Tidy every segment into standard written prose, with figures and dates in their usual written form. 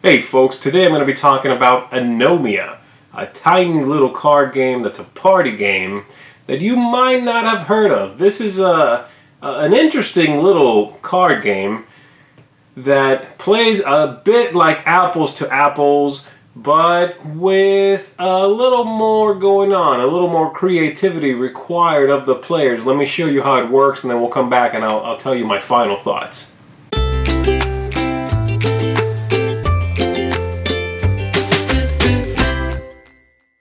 Hey folks, today I'm going to be talking about Anomia, a tiny little card game that's a party game that you might not have heard of. This is an interesting little card game that plays a bit like Apples to Apples, but with a little more going on, a little more creativity required of the players. Let me show you how it works, and then we'll come back and I'll tell you my final thoughts.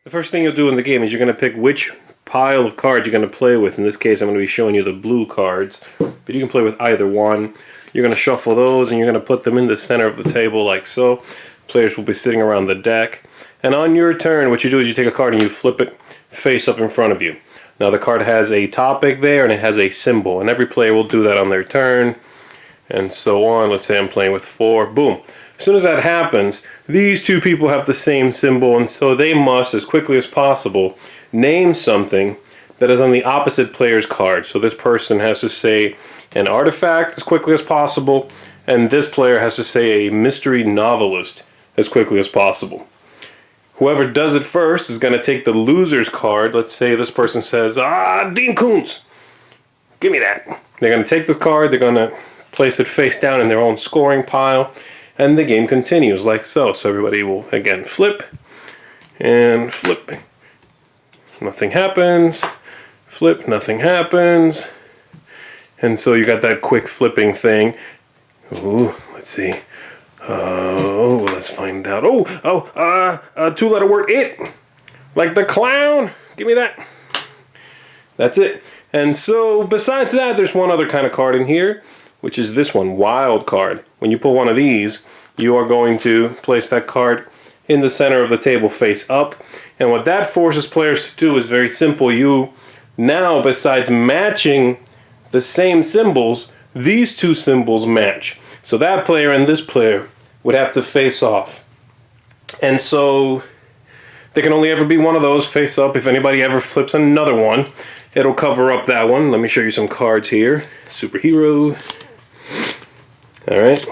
The first thing you'll do in the game is you're going to pick which pile of cards you're going to play with. In this case, I'm going to be showing you the blue cards, but you can play with either one. You're going to shuffle those and you're going to put them in the center of the table like so. Players will be sitting around the deck. And on your turn, what you do is you take a card and you flip it face up in front of you. Now the card has a topic there and it has a symbol, and every player will do that on their turn and so on. Let's say I'm playing with 4. Boom. As soon as that happens, these two people have the same symbol, and so they must, as quickly as possible, name something that is on the opposite player's card. So this person has to say an artifact as quickly as possible, and this player has to say a mystery novelist as quickly as possible. Whoever does it first is going to take the loser's card. Let's say this person says, Dean Koontz, give me that. They're going to take this card, they're going to place it face down in their own scoring pile, and the game continues like so. So everybody will, again, flip and flip. Nothing happens. Flip, nothing happens. And so you got that quick flipping thing. Ooh, let's see. Let's find out. Two-letter word, it. Like the clown. Give me that. That's it. And so besides that, there's one other kind of card in here, which is this one, wild card. When you pull one of these, you are going to place that card in the center of the table face up. And what that forces players to do is very simple. You now, besides matching the same symbols, these two symbols match. So that player and this player would have to face off. And so there can only ever be one of those face up. If anybody ever flips another one, it'll cover up that one. Let me show you some cards here. Superhero. All right.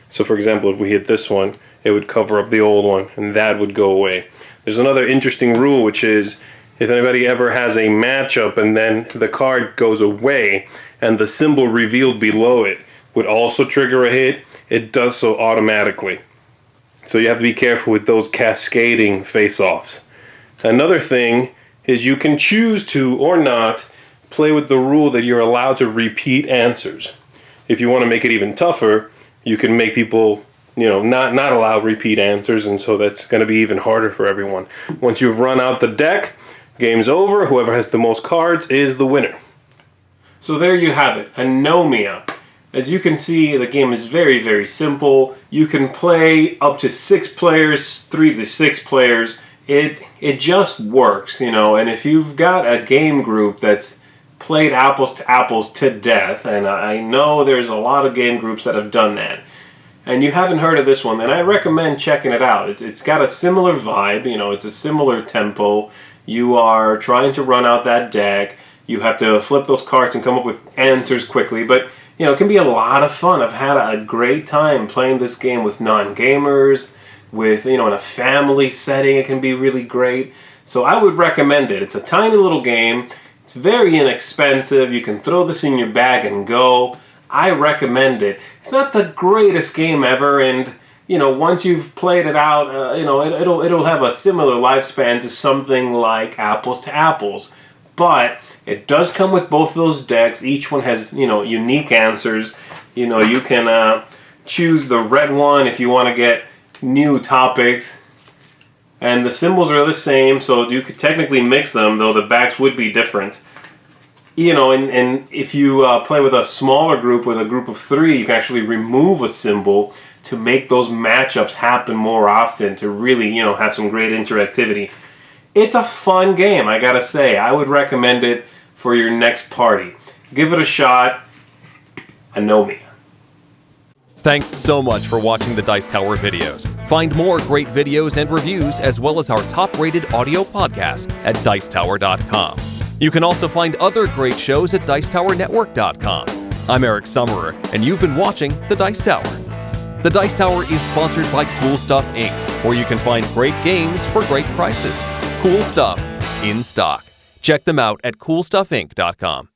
So for example, if we hit this one, it would cover up the old one, and that would go away. There's another interesting rule, which is if anybody ever has a matchup and then the card goes away and the symbol revealed below it would also trigger a hit, it does so automatically. So you have to be careful with those cascading face-offs. Another thing is you can choose to or not play with the rule that you're allowed to repeat answers. If you want to make it even tougher, you can make people, not allow repeat answers, and so that's going to be even harder for everyone. Once you've run out the deck, game's over. Whoever has the most cards is the winner. So there you have it, Anomia. As you can see, the game is very, very simple. You can play up to 6 players, 3 to 6 players. It just works, and if you've got a game group that's played Apples to death, and I know there's a lot of game groups that have done that, and you haven't heard of this one, then I recommend checking it out. It's got a similar vibe, it's a similar tempo. You are trying to run out that deck. You have to flip those cards and come up with answers quickly, but it can be a lot of fun. I've had a great time playing this game with non-gamers, with, in a family setting. It can be really great. So I would recommend it. It's a tiny little game. It's very inexpensive. You can throw this in your bag and go. I recommend it. It's not the greatest game ever, and once you've played it out, it'll have a similar lifespan to something like Apples to Apples. But it does come with both those decks. Each one has unique answers. You can choose the red one if you want to get new topics. And the symbols are the same, so you could technically mix them, though the backs would be different. And if you play with a smaller group, with a group of 3, you can actually remove a symbol to make those matchups happen more often, to really, have some great interactivity. It's a fun game, I gotta say. I would recommend it for your next party. Give it a shot. Anomia. Thanks so much for watching the Dice Tower videos. Find more great videos and reviews, as well as our top-rated audio podcast at Dicetower.com. You can also find other great shows at DicetowerNetwork.com. I'm Eric Summerer, and you've been watching The Dice Tower. The Dice Tower is sponsored by Cool Stuff Inc., where you can find great games for great prices. Cool stuff in stock. Check them out at coolstuffinc.com.